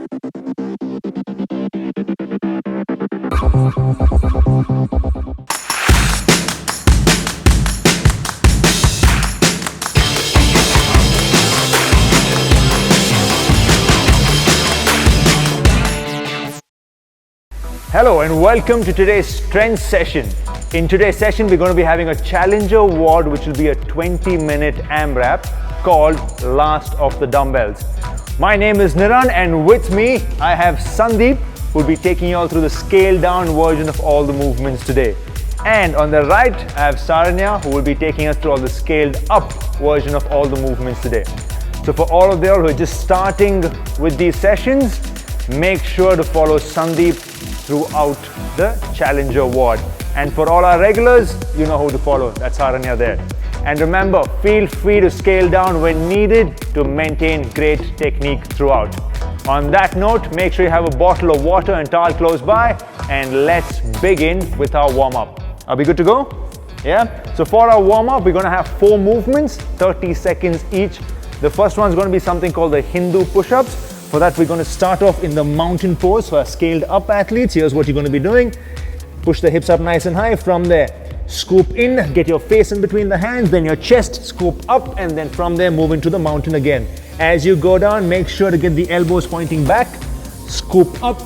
Hello and welcome to today's strength session. In today's session, we're going to be having a challenger WOD, which will be a 20-minute AMRAP called Last of the Dumbbells. My name is Niran, and with me, I have Sandeep, who will be taking you all through the scaled down version of all the movements today. And on the right, I have Saranya, who will be taking us through all the scaled up version of all the movements today. So for all of you who are just starting with these sessions, make sure to follow Sandeep throughout the challenger WOD. And for all our regulars, you know who to follow. That's Saranya there. And remember, feel free to scale down when needed to maintain great technique throughout. On that note, make sure you have a bottle of water and towel close by, and let's begin with our warm-up. Are we good to go? Yeah? So for our warm-up, we're going to have 4 movements, 30 seconds each. The first one is going to be something called the Hindu push-ups. For that, we're going to start off in the mountain pose. For our scaled up athletes, here's what you're going to be doing. Push the hips up nice and high. From there, scoop in, get your face in between the hands, then your chest, scoop up, and then from there, move into the mountain again. As you go down, make sure to get the elbows pointing back, scoop up,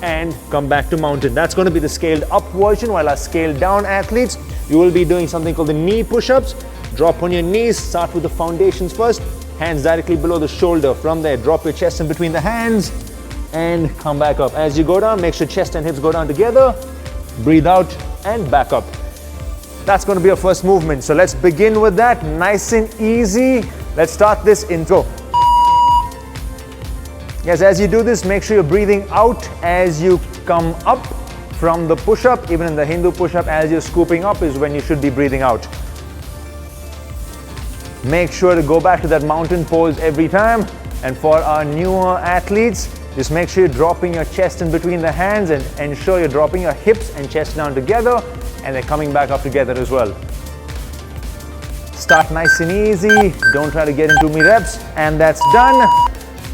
and come back to mountain. That's going to be the scaled up version, while our scaled down athletes, you will be doing something called the knee push-ups. Drop on your knees, start with the foundations first. Hands directly below the shoulder. From there, drop your chest in between the hands and come back up. As you go down, make sure chest and hips go down together. Breathe out and back up. That's going to be our first movement. So let's begin with that. Nice and easy. Let's start this intro. Yes, as you do this, make sure you're breathing out as you come up from the push-up. Even in the Hindu push-up, as you're scooping up is when you should be breathing out. Make sure to go back to that mountain pose every time. And for our newer athletes, just make sure you're dropping your chest in between the hands and ensure you're dropping your hips and chest down together, and they're coming back up together as well. Start nice and easy. Don't try to get into me reps. And that's done.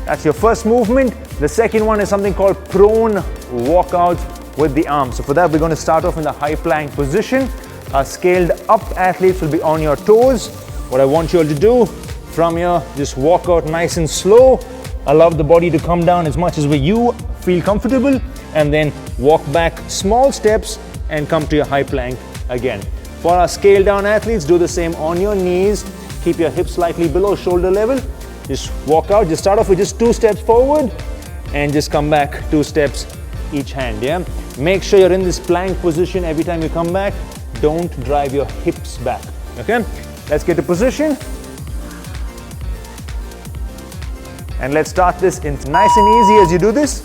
That's your first movement. The second one is something called prone walkout with the arms. So for that, we're going to start off in the high plank position. Our scaled up athletes will be on your toes. What I want you all to do from here, just walk out nice and slow. Allow the body to come down as much as where you feel comfortable, and then walk back small steps and come to your high plank again. For our scale down athletes, do the same on your knees. Keep your hips slightly below shoulder level. Just walk out. Just start off with just 2 steps forward and just come back 2 steps each hand. Yeah. Make sure you're in this plank position every time you come back. Don't drive your hips back. Okay. Let's get to position. And let's start this in nice and easy as you do this.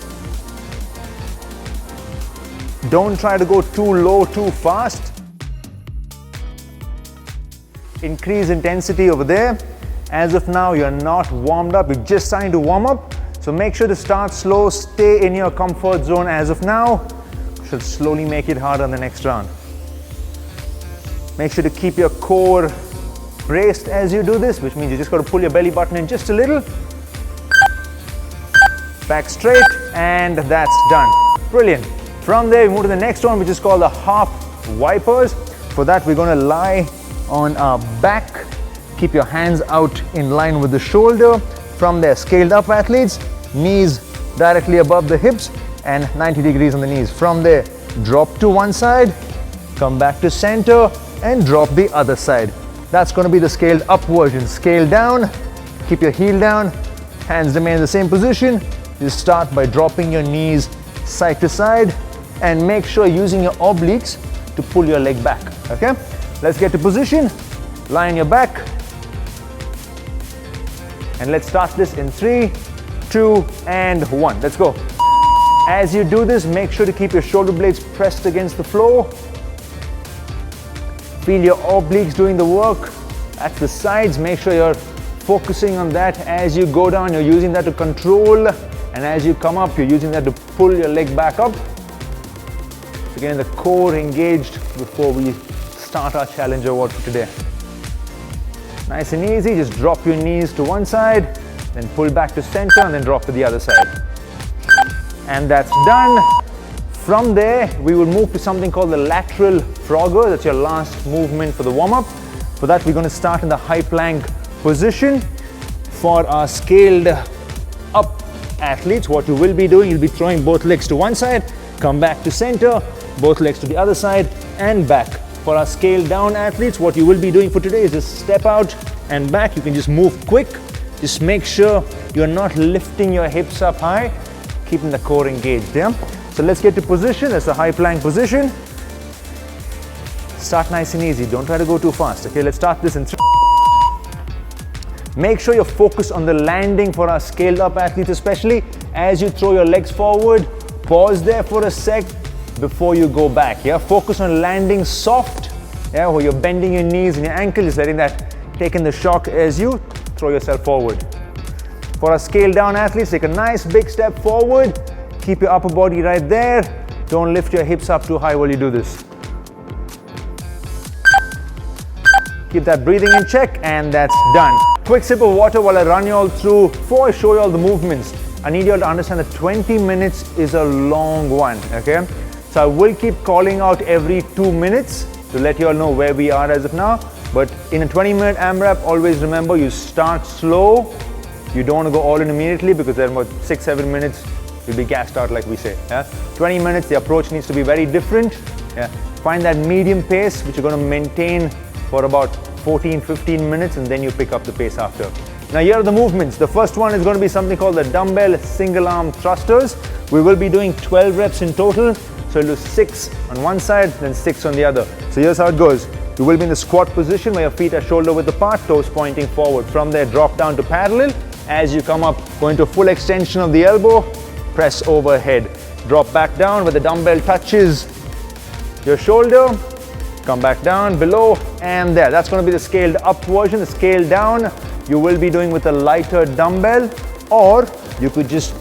Don't try to go too low, too fast. Increase intensity over there. As of now, you're not warmed up. You're just starting to warm up. So make sure to start slow. Stay in your comfort zone as of now. Should slowly make it harder in the next round. Make sure to keep your core braced as you do this, which means you just got to pull your belly button in just a little. Back straight, and that's done. Brilliant. From there, we move to the next one, which is called the half wipers. For that, we're going to lie on our back. Keep your hands out in line with the shoulder. From there, scaled up athletes, knees directly above the hips and 90 degrees on the knees. From there, drop to one side, come back to center, and drop the other side. That's going to be the scaled up version. Scale down, keep your heel down, hands remain in the same position. You start by dropping your knees side to side and make sure using your obliques to pull your leg back. Okay? Let's get to position. Lie on your back. And let's start this in 3, 2, and 1. Let's go. As you do this, make sure to keep your shoulder blades pressed against the floor. Feel your obliques doing the work at the sides. Make sure you're focusing on that as you go down. You're using that to control, and as you come up, you're using that to pull your leg back up. So getting the core engaged before we start our challenger WOD for today. Nice and easy. Just drop your knees to one side, then pull back to center, and then drop to the other side. and that's done. From there, we will move to something called the Lateral Froggers. That's your last movement for the warm-up. For that, we're going to start in the high plank position. For our scaled up athletes, what you will be doing, you'll be throwing both legs to one side, come back to center, both legs to the other side, and back. For our scaled down athletes, what you will be doing for today is just step out and back. You can just move quick. Just make sure you're not lifting your hips up high, keeping the core engaged, yeah? So let's get to position. That's the high plank position. Start nice and easy. Don't try to go too fast, okay? Let's start this in 3. Make sure you're focused on the landing for our scaled up athletes, especially as you throw your legs forward. Pause there for a sec before you go back, yeah? Focus on landing soft, yeah? Where you're bending your knees and your ankle, just letting that take in the shock as you throw yourself forward. For our scaled down athletes, take a nice big step forward. Keep your upper body right there. Don't lift your hips up too high while you do this. Keep that breathing in check, and that's done. Quick sip of water while I run you all through. Before I show you all the movements, I need you all to understand that 20 minutes is a long one, okay? So I will keep calling out every 2 minutes to let you all know where we are as of now. But in a 20-minute AMRAP, always remember you start slow. You don't want to go all in immediately because there are about 6-7 minutes you'll be gassed out, like we say. Yeah? 20 minutes, the approach needs to be very different. Yeah? Find that medium pace which you're going to maintain for about 14-15 minutes, and then you pick up the pace after. Now here are the movements. The first one is going to be something called the dumbbell single arm thrusters. We will be doing 12 reps in total. So you'll do 6 on one side, then 6 on the other. So here's how it goes. You will be in the squat position where your feet are shoulder width apart, toes pointing forward. From there, drop down to parallel. As you come up, go into full extension of the elbow, press overhead. Drop back down where the dumbbell touches your shoulder. Come back down, below, and there. That's going to be the scaled up version. The scaled down, you will be doing with a lighter dumbbell, or you could just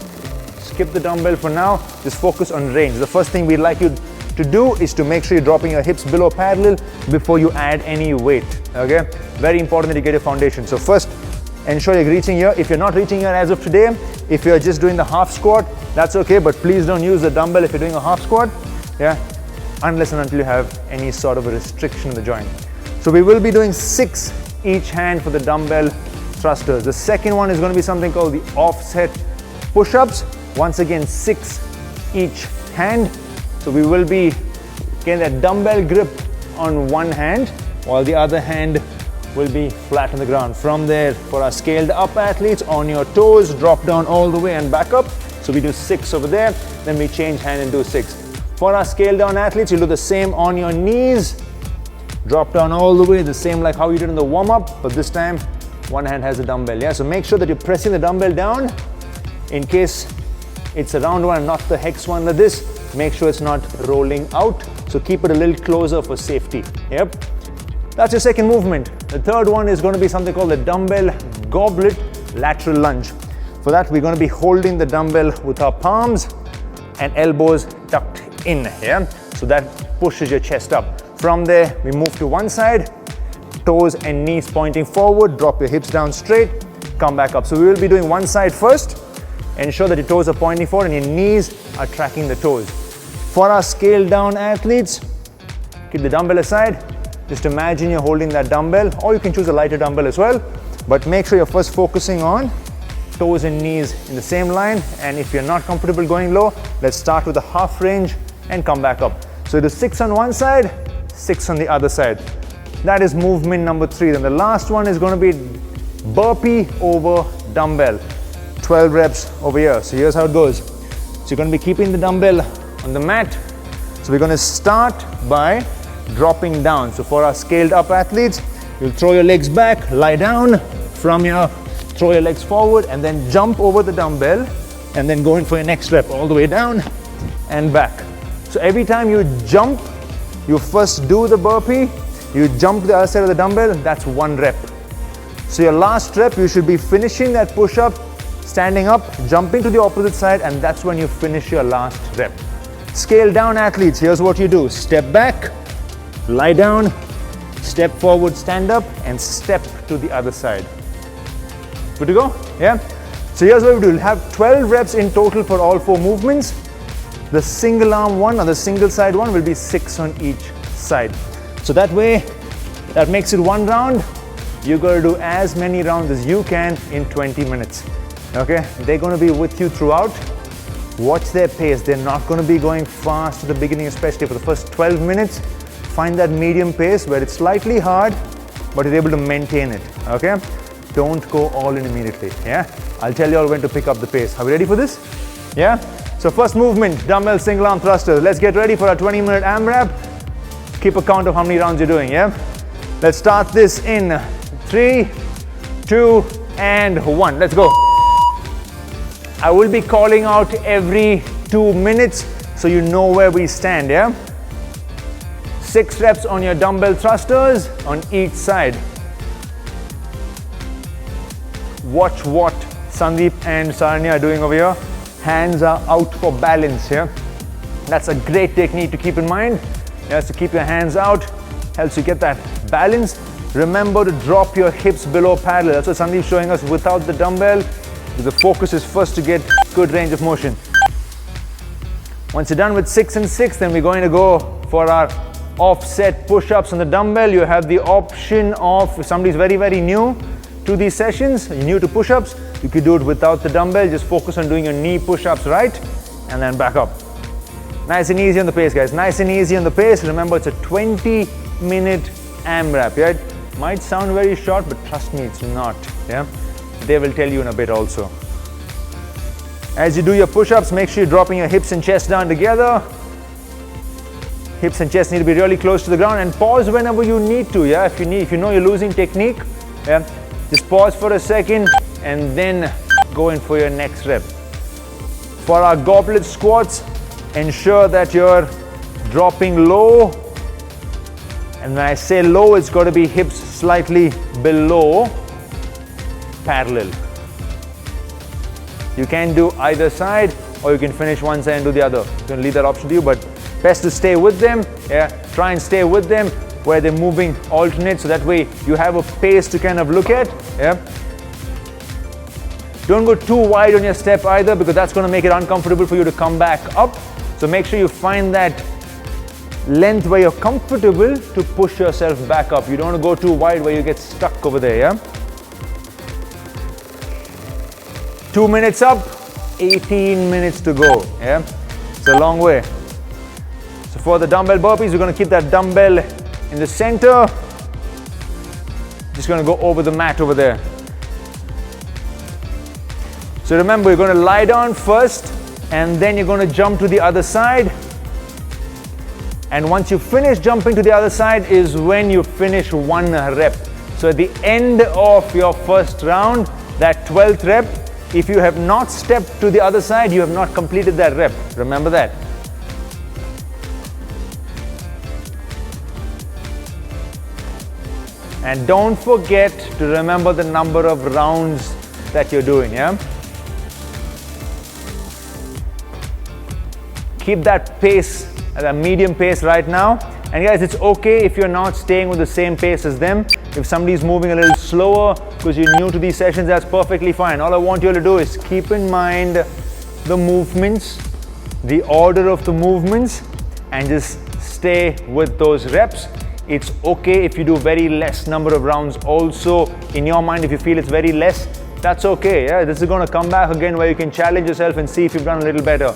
skip the dumbbell for now. Just focus on range. The first thing we'd like you to do is to make sure you're dropping your hips below parallel before you add any weight, okay? Very important that you get your foundation. So first, ensure you're reaching here. If you're not reaching here as of today, if you're just doing the half squat, that's okay, but please don't use the dumbbell if you're doing a half squat, yeah? Unless and until you have any sort of a restriction in the joint. So we will be doing 6 each hand for the dumbbell thrusters. The second one is going to be something called the offset push-ups. Once again, 6 each hand. So we will be getting that dumbbell grip on one hand, while the other hand will be flat on the ground. From there, for our scaled up athletes, on your toes, drop down all the way and back up. So we do 6 over there, then we change hand and do 6. For our scaled down athletes, you do the same on your knees, drop down all the way, the same like how you did in the warm-up, but this time one hand has a dumbbell, yeah? So make sure that you're pressing the dumbbell down. In case it's a round one and not the hex one like this, make sure it's not rolling out. So keep it a little closer for safety, yep? That's your second movement. The third one is going to be something called the dumbbell goblet lateral lunge. For that, we're going to be holding the dumbbell with our palms and elbows tucked in, yeah? So that pushes your chest up. From there, we move to one side, toes and knees pointing forward, drop your hips down straight, come back up. So we will be doing one side first. Ensure that your toes are pointing forward and your knees are tracking the toes. For our scaled down athletes, keep the dumbbell aside. Just imagine you're holding that dumbbell, or you can choose a lighter dumbbell as well, but make sure you're first focusing on toes and knees in the same line. And if you're not comfortable going low, let's start with a half range and come back up. So do 6 on one side, 6 on the other side. That is movement number 3. Then the last one is going to be burpee over dumbbell. 12 reps over here. So here's how it goes. So you're going to be keeping the dumbbell on the mat. So we're going to start by dropping down. So for our scaled up athletes, you'll throw your legs back, lie down. From here, throw your legs forward and then jump over the dumbbell and then go in for your next rep all the way down and back. So every time you jump, you first do the burpee, you jump to the other side of the dumbbell, that's 1 rep. So your last rep, you should be finishing that push-up, standing up, jumping to the opposite side, and that's when you finish your last rep. Scale down athletes, here's what you do. Step back, lie down, step forward, stand up, and step to the other side. Good to go? Yeah? So here's what we do. We'll have 12 reps in total for all 4 movements. The single arm one or the single side one will be 6 on each side. So that way, that makes it 1 round. You're going to do as many rounds as you can in 20 minutes. Okay, they're going to be with you throughout. Watch their pace. They're not going to be going fast at the beginning, especially for the first 12 minutes. Find that medium pace where it's slightly hard, but you're able to maintain it. Okay, don't go all in immediately. Yeah, I'll tell you all when to pick up the pace. Are we ready for this? Yeah. So first movement, dumbbell single arm thrusters. Let's get ready for our 20-minute AMRAP. Keep a count of how many rounds you're doing. Yeah. Let's start this in 3, 2, and 1. Let's go. I will be calling out every 2 minutes so you know where we stand, yeah? 6 reps on your dumbbell thrusters on each side. Watch what Sandeep and Saranya are doing over here. Hands are out for balance, yeah? That's a great technique to keep in mind. Yes, to keep your hands out, helps you get that balance. Remember to drop your hips below parallel. That's what Sandeep's showing us without the dumbbell. The focus is first to get good range of motion. Once you're done with 6 and 6, then we're going to go for our offset push-ups on the dumbbell. You have the option of, if somebody's very, very new to these sessions, you're new to push-ups, you could do it without the dumbbell. Just focus on doing your knee push-ups right, and then back up. Nice and easy on the pace, guys. Nice and easy on the pace. Remember, it's a 20-minute AMRAP, yeah? It might sound very short, but trust me, it's not, yeah? They will tell you in a bit also. As you do your push-ups, make sure you're dropping your hips and chest down together. Hips and chest need to be really close to the ground, and pause whenever you need to, yeah? If you know you're losing technique, yeah, just pause for a second and then go in for your next rep. For our goblet squats, ensure that you're dropping low, and when I say low, it's got to be hips slightly below parallel. You can do either side, or you can finish one side and do the other. You can leave that option to you, but best to stay with them. Yeah, try and stay with them where they're moving alternate, so that way you have a pace to kind of look at. Yeah. Don't go too wide on your step either, because that's going to make it uncomfortable for you to come back up. So make sure you find that length where you're comfortable to push yourself back up. You don't want to go too wide where you get stuck over there. Yeah. 2 minutes up, 18 minutes to go, yeah? It's a long way. So for the dumbbell burpees, we're going to keep that dumbbell in the center. Just going to go over the mat over there. So remember, you're going to lie down first, and then you're going to jump to the other side. And once you finish jumping to the other side is when you finish 1 rep. So at the end of your first round, that 12th rep, if you have not stepped to the other side, you have not completed that rep. Remember that. And don't forget to remember the number of rounds that you're doing, yeah? Keep that pace at a medium pace right now. And guys, it's okay if you're not staying with the same pace as them. If somebody's moving a little slower because you're new to these sessions, that's perfectly fine. All I want you all to do is keep in mind the movements, the order of the movements, and just stay with those reps. It's okay if you do very less number of rounds also. In your mind, if you feel it's very less, that's okay. Yeah, this is going to come back again where you can challenge yourself and see if you've done a little better.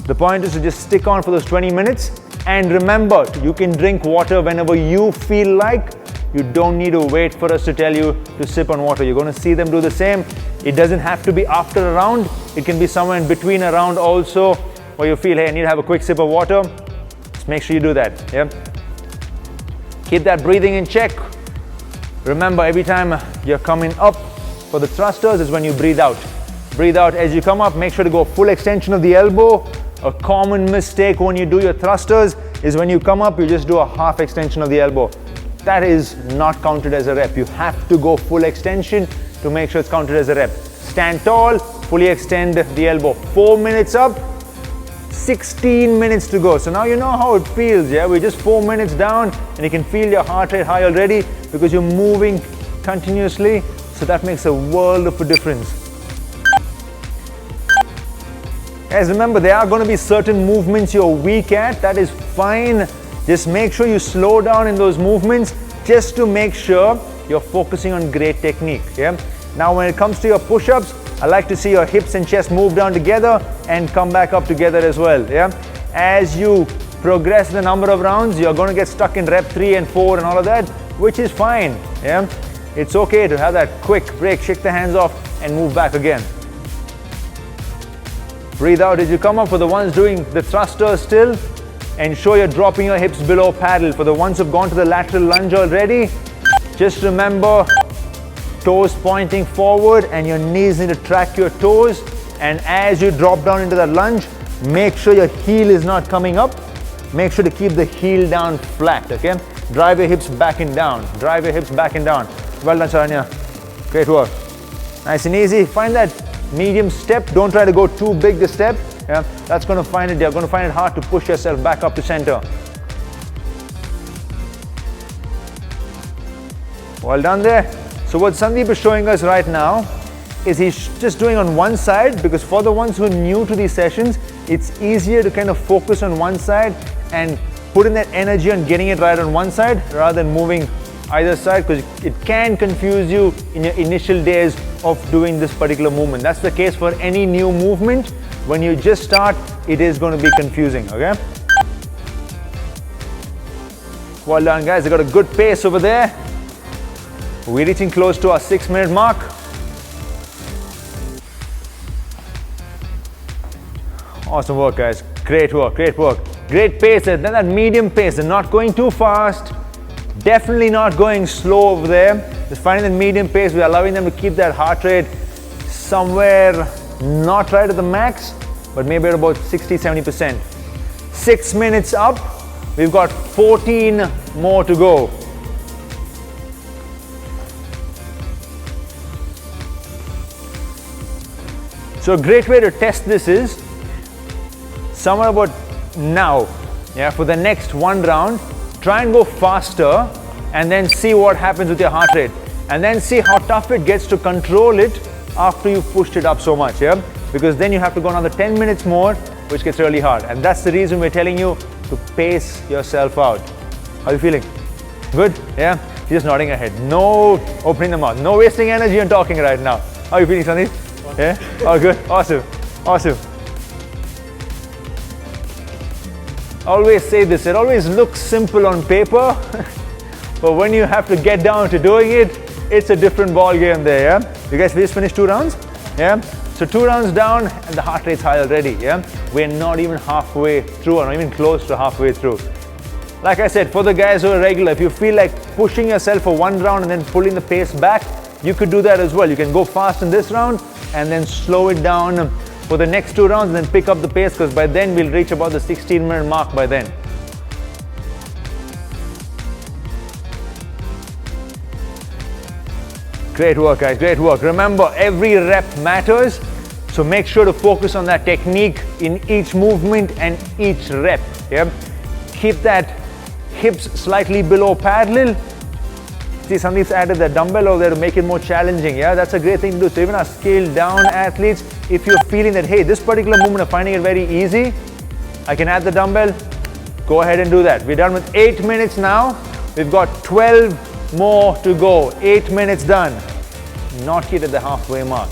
The point is to just stick on for those 20 minutes. And remember, you can drink water whenever you feel like. You don't need to wait for us to tell you to sip on water. You're going to see them do the same. It doesn't have to be after a round. It can be somewhere in between a round also, where you feel, hey, I need to have a quick sip of water. Just make sure you do that. Yeah. Keep that breathing in check. Remember, every time you're coming up for the thrusters is when you breathe out. Breathe out as you come up. Make sure to go full extension of the elbow. A common mistake when you do your thrusters is when you come up, you just do a half extension of the elbow. That is not counted as a rep. You have to go full extension to make sure it's counted as a rep. Stand tall, fully extend the elbow. 4 minutes up, 16 minutes to go. So now you know how it feels, yeah? We're just 4 minutes down and you can feel your heart rate high already because you're moving continuously. So that makes a world of a difference. Guys, remember, there are going to be certain movements you're weak at. That is fine. Just make sure you slow down in those movements just to make sure you're focusing on great technique. Yeah. Now, when it comes to your push-ups, I like to see your hips and chest move down together and come back up together as well. Yeah. As you progress the number of rounds, you're going to get stuck in rep 3 and 4 and all of that, which is fine. Yeah. It's okay to have that quick break, shake the hands off and move back again. Breathe out as you come up. For the ones doing the thrusters still, ensure you're dropping your hips below paddle. For the ones who've gone to the lateral lunge already, just remember toes pointing forward and your knees need to track your toes. And as you drop down into that lunge, make sure your heel is not coming up. Make sure to keep the heel down flat, okay? Drive your hips back and down. Drive your hips back and down. Well done, Saranya. Great work. Nice and easy. Find that medium step. Don't try to go too big the step. Yeah, that's going to find it. You're going to find it hard to push yourself back up to center. Well done there. So what Sandeep is showing us right now is he's just doing on one side, because for the ones who are new to these sessions, it's easier to kind of focus on one side and put in that energy on getting it right on one side rather than moving either side, because it can confuse you in your initial days of doing this particular movement. That's the case for any new movement. When you just start, it is going to be confusing, okay? Well done, guys. They got a good pace over there. We're reaching close to our 6-minute mark. Awesome work, guys. Great work, great work. Great pace. Then that medium pace. They're not going too fast. Definitely not going slow over there. Just finding the medium pace. We're allowing them to keep that heart rate somewhere not right at the max, but maybe at about 60-70%. 6 minutes up. We've got 14 more to go. So a great way to test this is somewhere about now, yeah, for the next one round, try and go faster and then see what happens with your heart rate. And then see how tough it gets to control it after you've pushed it up so much, yeah? Because then you have to go another 10 minutes more, which gets really hard. And that's the reason we're telling you to pace yourself out. How are you feeling? Good? Yeah? You're just nodding your head. No opening the mouth. No wasting energy on talking right now. How are you feeling, Sandeep? Yeah? Oh, good. Awesome. Awesome. Always say this. It always looks simple on paper, but when you have to get down to doing it, it's a different ball game there, yeah? You guys just finished 2 rounds? Yeah? So 2 rounds down and the heart rate's high already, yeah? We're not even halfway through or not even close to halfway through. Like I said, for the guys who are regular, if you feel like pushing yourself for 1 round and then pulling the pace back, you could do that as well. You can go fast in this round and then slow it down for the next 2 rounds and then pick up the pace, because by then we'll reach about the 16-minute mark by then. Great work, guys, great work. Remember, every rep matters, so make sure to focus on that technique in each movement and each rep. Yeah? Keep that hips slightly below parallel. See, Sandeep's added that dumbbell over there to make it more challenging. Yeah, that's a great thing to do. So even our scaled down athletes, if you're feeling that, hey, this particular movement I'm finding it very easy, I can add the dumbbell, go ahead and do that. We're done with 8 minutes now. We've got 12 more to go. 8 minutes done. Not yet at the halfway mark.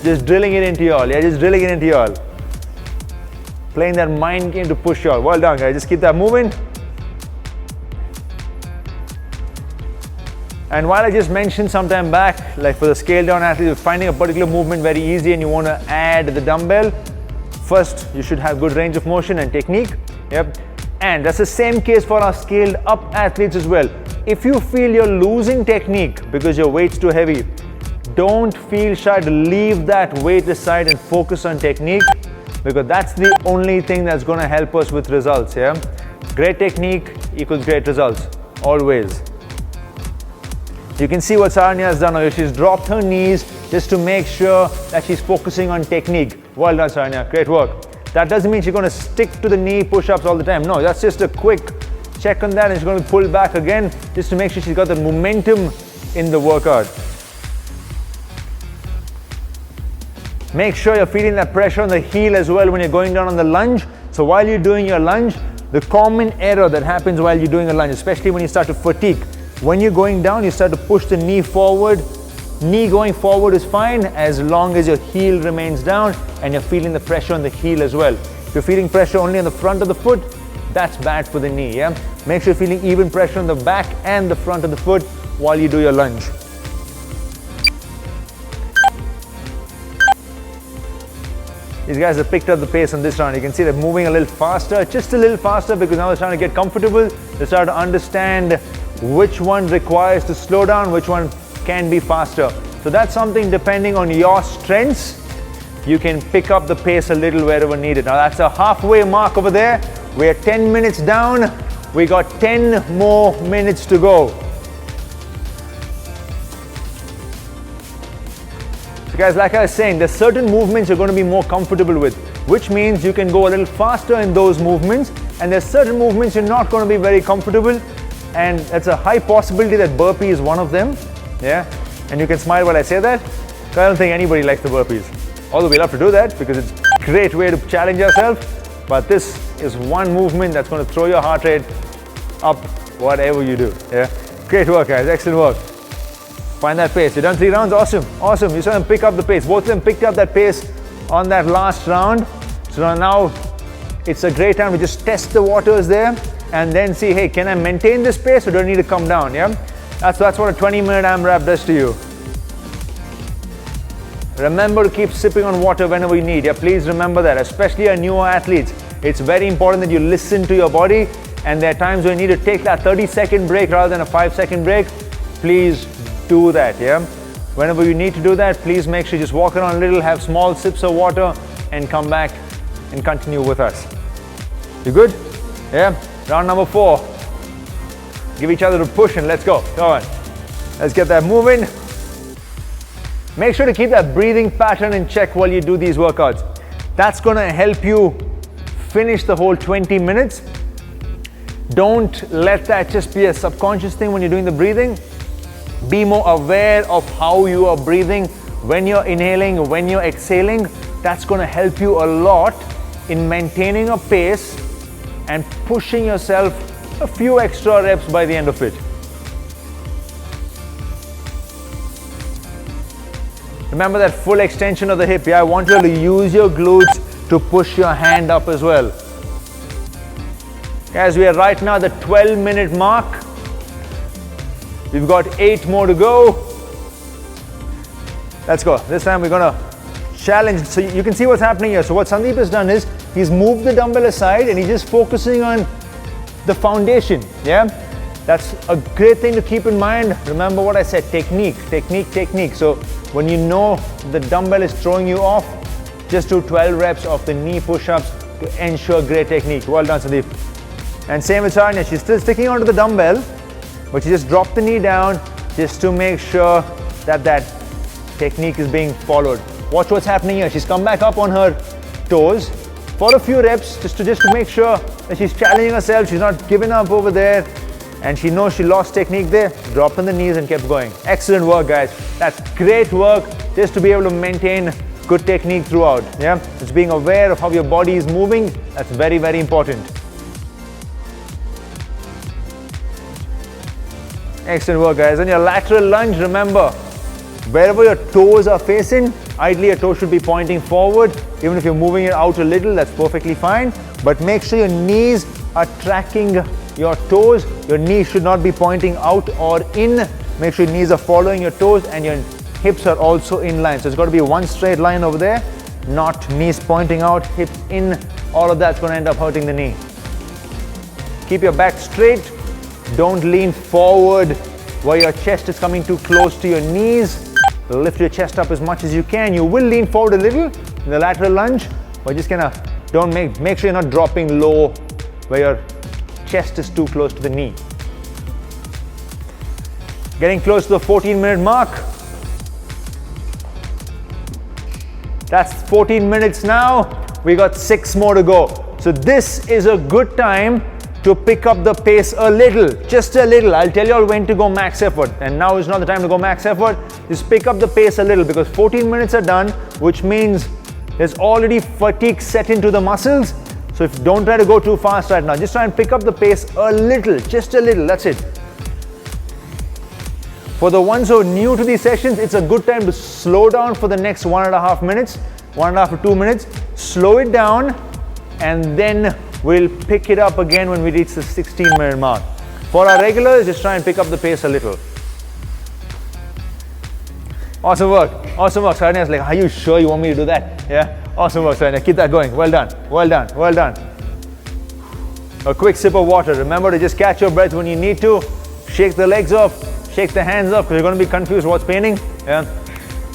Just drilling it into y'all. Yeah, just drilling it into y'all. Playing that mind game to push y'all. Well done, guys. Just keep that moving. And while I just mentioned sometime back, like for the scale down athlete, you're finding a particular movement very easy and you want to add the dumbbell, first you should have good range of motion and technique. Yep. And that's the same case for our scaled up athletes as well. If you feel you're losing technique because your weight's too heavy, don't feel shy to leave that weight aside and focus on technique, because that's the only thing that's going to help us with results. Yeah, great technique equals great results, always. You can see what Saranya has done here. She's dropped her knees just to make sure that she's focusing on technique. Well done, Saranya. Great work. That doesn't mean she's going to stick to the knee push-ups all the time. No, that's just a quick check on that, and she's going to pull back again just to make sure she's got the momentum in the workout. Make sure you're feeling that pressure on the heel as well when you're going down on the lunge. So while you're doing your lunge, the common error that happens while you're doing a lunge, especially when you start to fatigue, when you're going down, you start to push the knee forward. Knee going forward is fine as long as your heel remains down and you're feeling the pressure on the heel as well. If you're feeling pressure only on the front of the foot, that's bad for the knee, yeah? Make sure you're feeling even pressure on the back and the front of the foot while you do your lunge. These guys have picked up the pace on this round. You can see they're moving a little faster, just a little faster, because now they're trying to get comfortable. They start to understand which one requires to slow down, which one can be faster. So that's something, depending on your strengths, you can pick up the pace a little wherever needed. Now that's a halfway mark over there. We're 10 minutes down. We got 10 more minutes to go. Guys, like I was saying, there's certain movements you're going to be more comfortable with, which means you can go a little faster in those movements, and there's certain movements you're not going to be very comfortable, and it's a high possibility that burpee is one of them. Yeah, and you can smile while I say that, because I don't think anybody likes the burpees, although we love to do that because it's a great way to challenge ourselves. But this is one movement that's going to throw your heart rate up whatever you do. Yeah, great work, guys, excellent work. Find that pace. You've done 3 rounds, awesome, awesome. You saw them pick up the pace. Both of them picked up that pace on that last round. So now it's a great time to just test the waters there and then see, hey, can I maintain this pace or do I need to come down? Yeah, that's what a 20-minute AMRAP does to you. Remember to keep sipping on water whenever you need. Yeah, please remember that, especially our newer athletes. It's very important that you listen to your body, and there are times when you need to take that 30-second break rather than a 5-second break. Please do that, yeah? Whenever you need to do that, please make sure you just walk around a little, have small sips of water, and come back and continue with us. You good? Yeah? Round number 4. Give each other a push and let's go. Come on. Let's get that moving. Make sure to keep that breathing pattern in check while you do these workouts. That's gonna help you finish the whole 20 minutes. Don't let that just be a subconscious thing when you're doing the breathing. Be more aware of how you are breathing when you're inhaling, when you're exhaling. That's going to help you a lot in maintaining a pace and pushing yourself a few extra reps by the end of it. Remember that full extension of the hip. Yeah, I want you to use your glutes to push your hand up as well. Guys, we are right now at the 12-minute mark. We've got 8 more to go. Let's go. This time we're gonna challenge. So you can see what's happening here. So what Sandeep has done is he's moved the dumbbell aside and he's just focusing on the foundation. Yeah, that's a great thing to keep in mind. Remember what I said, technique, technique, technique. So when you know the dumbbell is throwing you off, just do 12 reps of the knee push-ups to ensure great technique. Well done, Sandeep. And same with Sarnya. She's still sticking onto the dumbbell, but you just drop the knee down just to make sure that that technique is being followed. Watch what's happening here. She's come back up on her toes for a few reps just to make sure that she's challenging herself. She's not giving up over there, and she knows she lost technique there. Dropped on the knees and kept going. Excellent work, guys. That's great work just to be able to maintain good technique throughout. Yeah, just being aware of how your body is moving. That's very, very important. Excellent work, guys. On your lateral lunge, remember, wherever your toes are facing, ideally your toes should be pointing forward. Even if you're moving it out a little, that's perfectly fine. But make sure your knees are tracking your toes. Your knees should not be pointing out or in. Make sure your knees are following your toes and your hips are also in line. So it's got to be one straight line over there, not knees pointing out, hips in. All of that's going to end up hurting the knee. Keep your back straight. Don't lean forward where your chest is coming too close to your knees. Lift your chest up as much as you can. You will lean forward a little in the lateral lunge, but just don't make sure you're not dropping low where your chest is too close to the knee. Getting close to the 14-minute mark. That's 14 minutes now. We got 6 more to go. So this is a good time to pick up the pace a little, just a little. I'll tell you all when to go max effort, and now is not the time to go max effort. Just pick up the pace a little, because 14 minutes are done, which means there's already fatigue set into the muscles. So don't try to go too fast right now. Just try and pick up the pace a little, just a little. That's it. For the ones who are new to these sessions, it's a good time to slow down for the next 1.5 minutes, 1.5 to 2 minutes. Slow it down, and then we'll pick it up again when we reach the 16-minute mark. For our regulars, just try and pick up the pace a little. Awesome work. Awesome work. Sarania's like, are you sure you want me to do that? Yeah? Awesome work, Sarania. Keep that going. Well done. Well done. Well done. A quick sip of water. Remember to just catch your breath when you need to. Shake the legs off. Shake the hands off, because you're going to be confused what's paining. Yeah?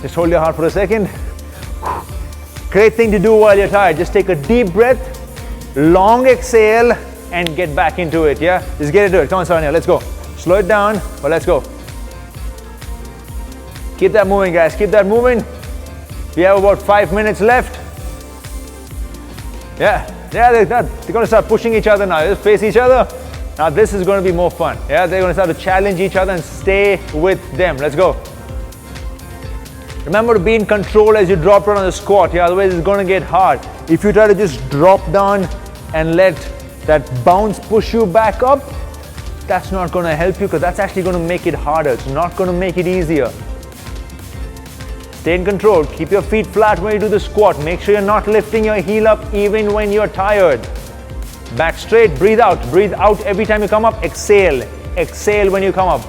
Just hold your heart for a second. Great thing to do while you're tired. Just take a deep breath, long exhale, and get back into it. Yeah? Just get into it. Come on, Sarania. Let's go. Slow it down, but let's go. Keep that moving, guys. Keep that moving. We have about 5 minutes left. Yeah, they're going to start pushing each other now. Just face each other. Now this is going to be more fun. Yeah, they're going to start to challenge each other and stay with them. Let's go. Remember to be in control as you drop down on the squat. Yeah, otherwise it's going to get hard. If you try to just drop down and let that bounce push you back up, that's not going to help you, because that's actually going to make it harder. It's not going to make it easier. Stay in control. Keep your feet flat when you do the squat. Make sure you're not lifting your heel up even when you're tired. Back straight. Breathe out. Breathe out every time you come up. Exhale. Exhale when you come up.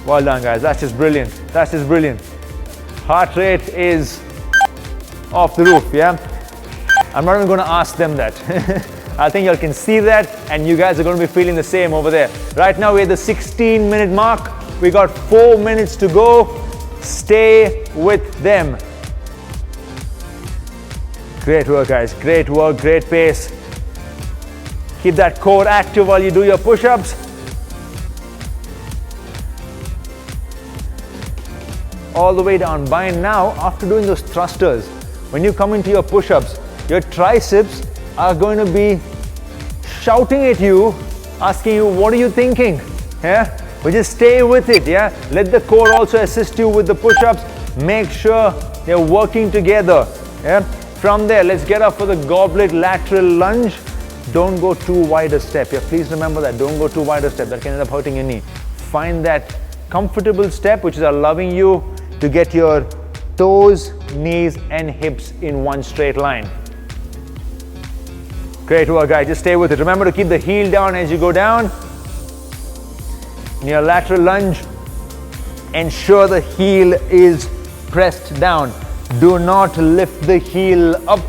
Well done, guys. That's just brilliant. That's just brilliant. Heart rate is off the roof, yeah? I'm not even going to ask them that. I think you can see that, and you guys are going to be feeling the same over there. Right now, we're at the 16-minute mark. We got 4 minutes to go. Stay with them. Great work, guys. Great work, great pace. Keep that core active while you do your push-ups. All the way down. By now, after doing those thrusters, when you come into your push-ups, your triceps are going to be shouting at you, asking you, what are you thinking? Yeah? But just stay with it, yeah? Let the core also assist you with the push-ups. Make sure they're working together, yeah? From there, let's get up for the goblet lateral lunge. Don't go too wide a step, yeah? Please remember that. Don't go too wide a step. That can end up hurting your knee. Find that comfortable step, which is allowing you to get your toes, knees, and hips in one straight line. Great work, guys. Just stay with it. Remember to keep the heel down as you go down. In your lateral lunge, ensure the heel is pressed down. Do not lift the heel up.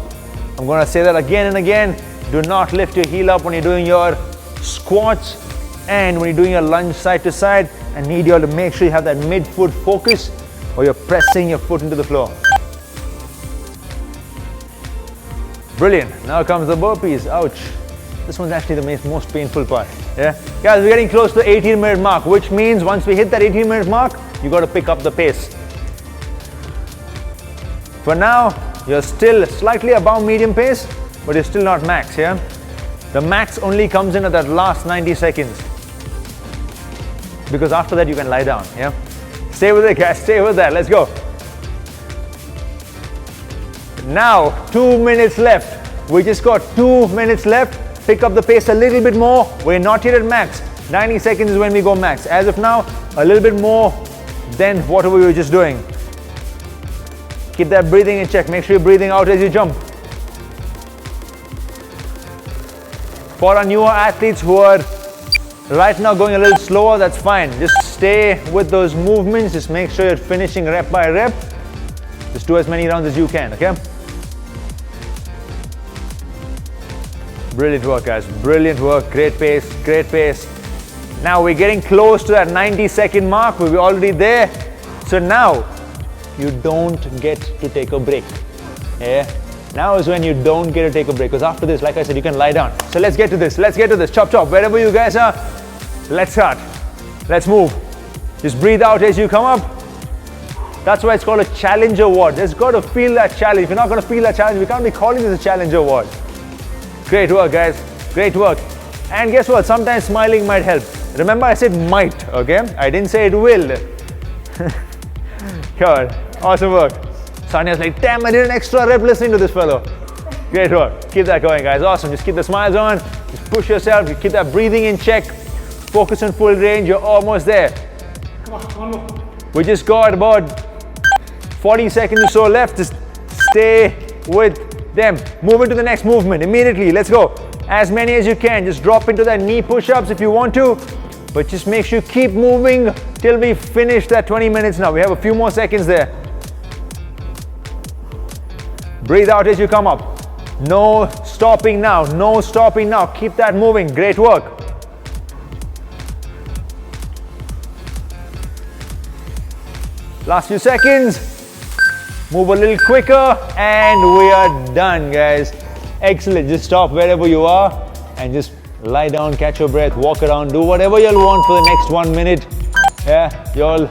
I'm going to say that again and again. Do not lift your heel up when you're doing your squats and when you're doing your lunge side to side. I need you all to make sure you have that mid-foot focus, or you're pressing your foot into the floor. Brilliant. Now comes the burpees. Ouch. This one's actually the most painful part. Yeah, guys, we're getting close to the 18-minute mark, which means once we hit that 18-minute mark, you got to pick up the pace. For now, you're still slightly above medium pace, but you're still not max, yeah? The max only comes in at that last 90 seconds. Because after that, you can lie down, yeah? Stay with it, guys, stay with that, let's go. Now, 2 minutes left. We just got 2 minutes left. Pick up the pace a little bit more. We're not yet at max. 90 seconds is when we go max. As of now, a little bit more than what we were just doing. Keep that breathing in check. Make sure you're breathing out as you jump. For our newer athletes who are right now going a little slower, that's fine. Just stay with those movements. Just make sure you're finishing rep by rep. Just do as many rounds as you can, okay? Brilliant work, guys. Brilliant work. Great pace. Great pace. Now we're getting close to that 90-second mark. We're already there. So now you don't get to take a break. Yeah. Now is when you don't get to take a break, because after this, like I said, you can lie down. So let's get to this. Let's get to this. Chop, chop. Wherever you guys are, let's start. Let's move. Just breathe out as you come up. That's why it's called a challenge award. There's got to feel that challenge. If you're not going to feel that challenge, we can't be calling this a challenge award. Great work, guys. Great work. And guess what? Sometimes smiling might help. Remember, I said might, okay? I didn't say it will. Good. Awesome work. Sania's like, damn, I did an extra rep listening to this fellow. Great work. Keep that going, guys. Awesome. Just keep the smiles on. Just push yourself. Keep that breathing in check. Focus on full range. You're almost there. Come on, one more. We just got about 40 seconds or so left. Just stay with them. Move into the next movement immediately. Let's go. As many as you can. Just drop into that knee push-ups if you want to. But just make sure you keep moving till we finish that 20 minutes now. We have a few more seconds there. Breathe out as you come up. No stopping now. No stopping now. Keep that moving. Great work. Last few seconds. Move a little quicker and we are done, guys. Excellent. Just stop wherever you are and just lie down, catch your breath, walk around, do whatever you'll want for the next 1 minute. Yeah, you'll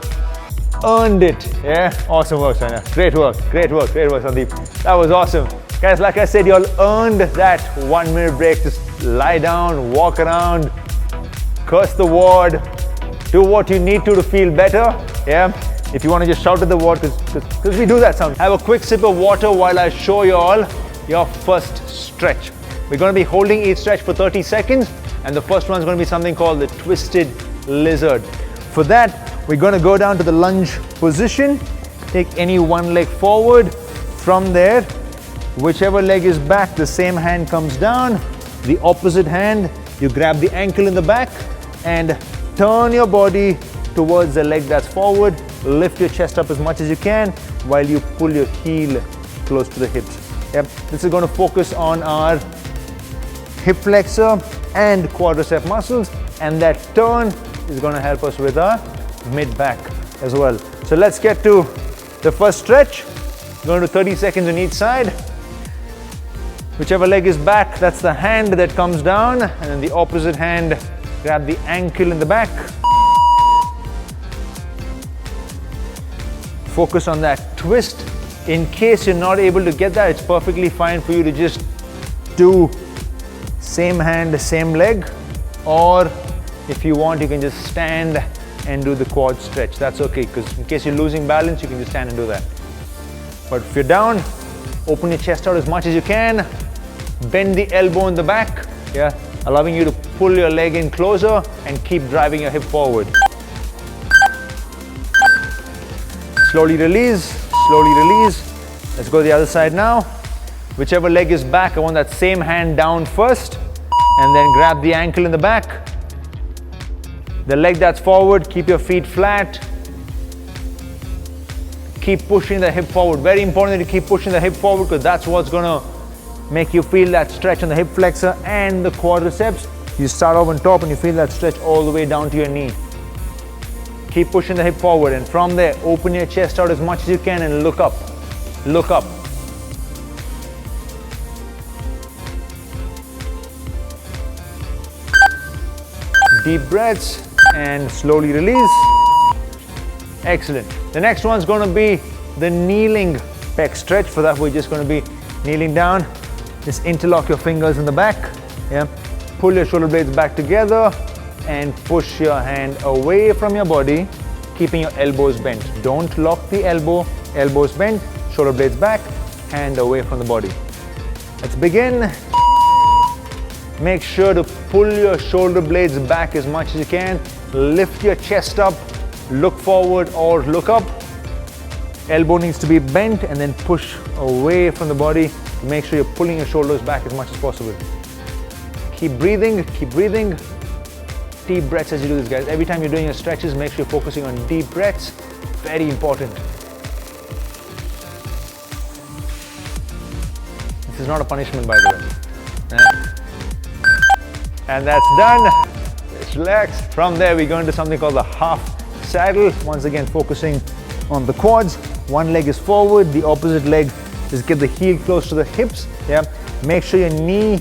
earned it. Yeah, awesome work, Sanya. Great work, Sandeep. That was awesome. Guys, like I said, you'll earned that 1 minute break. Just lie down, walk around, curse the ward, do what you need to feel better. Yeah. If you want to just shout at the ward, because we do that sometimes. Have a quick sip of water while I show you all your first stretch. We're going to be holding each stretch for 30 seconds, and the first one is going to be something called the twisted lizard. For that, we're going to go down to the lunge position, take any one leg forward. From there, whichever leg is back, the same hand comes down. The opposite hand, you grab the ankle in the back and turn your body towards the leg that's forward. Lift your chest up as much as you can while you pull your heel close to the hips. Yep. This is going to focus on our hip flexor and quadricep muscles, and that turn is going to help us with our mid back as well. So let's get to the first stretch. Going to 30 seconds on each side. Whichever leg is back, that's the hand that comes down, and then the opposite hand, grab the ankle in the back. Focus on that twist. In case you're not able to get that, it's perfectly fine for you to just do same hand, same leg, or if you want, you can just stand and do the quad stretch. That's okay, because in case you're losing balance, you can just stand and do that. But if you're down, open your chest out as much as you can, bend the elbow in the back, yeah, allowing you to pull your leg in closer and keep driving your hip forward. Slowly release, slowly release. Let's go to the other side now. Whichever leg is back, I want that same hand down first, and then grab the ankle in the back. The leg that's forward, keep your feet flat. Keep pushing the hip forward. Very important to keep pushing the hip forward, because that's what's gonna make you feel that stretch on the hip flexor and the quadriceps. You start off on top and you feel that stretch all the way down to your knee. Keep pushing the hip forward, and from there, open your chest out as much as you can and look up. Look up. Deep breaths and slowly release. Excellent. The next one's going to be the kneeling pec stretch. For that, we're just going to be kneeling down. Just interlock your fingers in the back. Yeah. Pull your shoulder blades back together and push your hand away from your body, keeping your elbows bent. Don't lock the elbow. Elbows bent, shoulder blades back, hand away from the body. Let's begin. Make sure to pull your shoulder blades back as much as you can. Lift your chest up, look forward or look up. Elbow needs to be bent, and then push away from the body. Make sure you're pulling your shoulders back as much as possible. Keep breathing, keep breathing. Deep breaths as you do this, guys. Every time you're doing your stretches, make sure you're focusing on deep breaths. Very important. This is not a punishment, by the way. And that's done. Just relax. From there, we go into something called the half saddle. Once again, focusing on the quads. One leg is forward, the opposite leg, just get the heel close to the hips. Yeah. Make sure your knee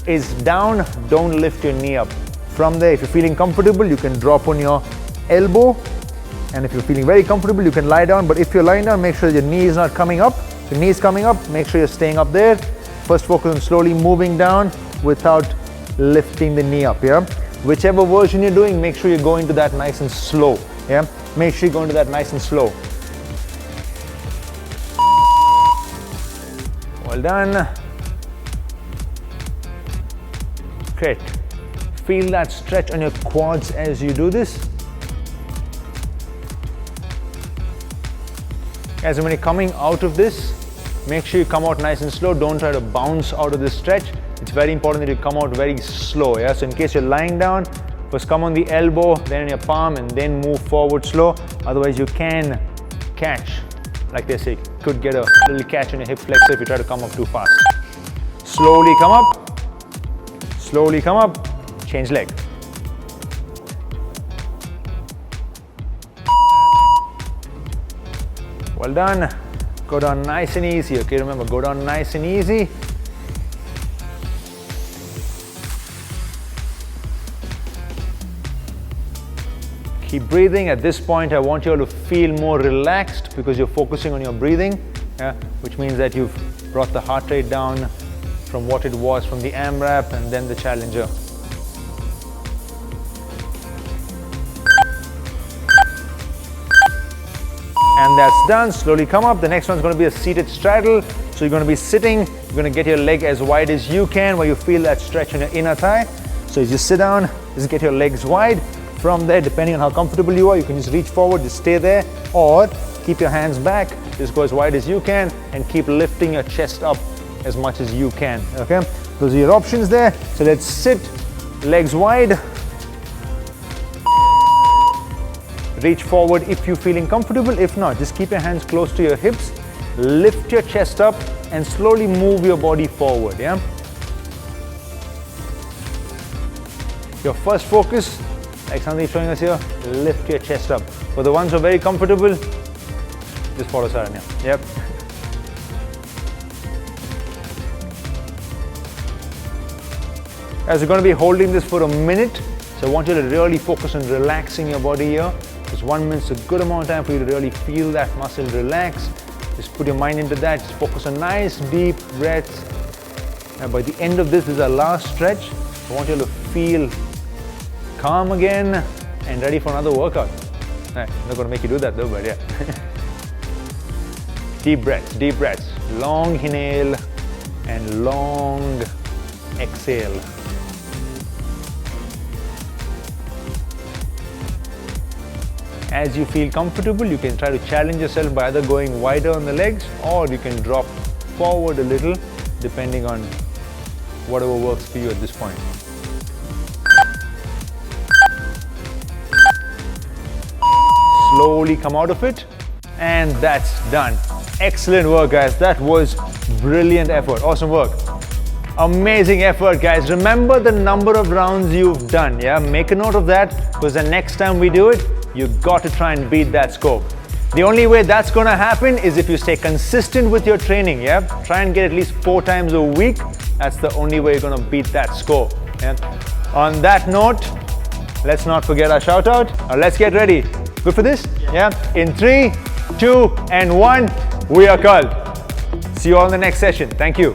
is down. Don't lift your knee up. From there, if you're feeling comfortable, you can drop on your elbow. And if you're feeling very comfortable, you can lie down. But if you're lying down, make sure your knee is not coming up. If your knee is coming up, make sure you're staying up there. First, focus on slowly moving down. without lifting the knee up, yeah? Whichever version you're doing, make sure you go into that nice and slow, yeah? Make sure you go into that nice and slow. Well done. Great. Feel that stretch on your quads as you do this. Guys, when you're coming out of this, make sure you come out nice and slow. Don't try to bounce out of this stretch. It's very important that you come out very slow, yeah? So in case you're lying down, first come on the elbow, then in your palm, and then move forward slow. Otherwise you can catch, like they say, could get a little catch on your hip flexor if you try to come up too fast. Slowly come up, slowly come up, change leg. Well done. Go down nice and easy, okay? Remember, go down nice and easy. Keep breathing. At this point, I want you all to feel more relaxed because you're focusing on your breathing, yeah? Which means that you've brought the heart rate down from what it was from the AMRAP and then the Challenger. And that's done. Slowly come up. The next one's going to be a seated straddle. So you're going to be sitting. You're going to get your leg as wide as you can where you feel that stretch in your inner thigh. So as you sit down, just get your legs wide. From there, depending on how comfortable you are, you can just reach forward, just stay there, or keep your hands back. Just go as wide as you can and keep lifting your chest up as much as you can, okay? Those are your options there. So let's sit, legs wide. Reach forward if you're feeling comfortable. If not, just keep your hands close to your hips, lift your chest up and slowly move your body forward, yeah? Your first focus, like something showing us here, lift your chest up. For the ones who are very comfortable, just follow Saranya. Yep. As we're going to be holding this for a minute, so I want you to really focus on relaxing your body here. Just 1 minute's a good amount of time for you to really feel that muscle relax. Just put your mind into that. Just focus on nice deep breaths. And by the end of this is our last stretch. I want you to feel calm again and ready for another workout. I'm not going to make you do that though, but yeah. Deep breaths, deep breaths. Long inhale and long exhale. As you feel comfortable, you can try to challenge yourself by either going wider on the legs or you can drop forward a little depending on whatever works for you at this point. Slowly come out of it, and that's done. Excellent work, guys. That was brilliant effort. Awesome work. Amazing effort, guys. Remember the number of rounds you've done, yeah? Make a note of that because the next time we do it, you've got to try and beat that score. The only way that's going to happen is if you stay consistent with your training, yeah? Try and get at least 4 times a week. That's the only way you're going to beat that score, yeah? On that note, let's not forget our shout out. Let's get ready. Good for this? Yeah? In 3, 2, and 1, we are called. See you all in the next session. Thank you.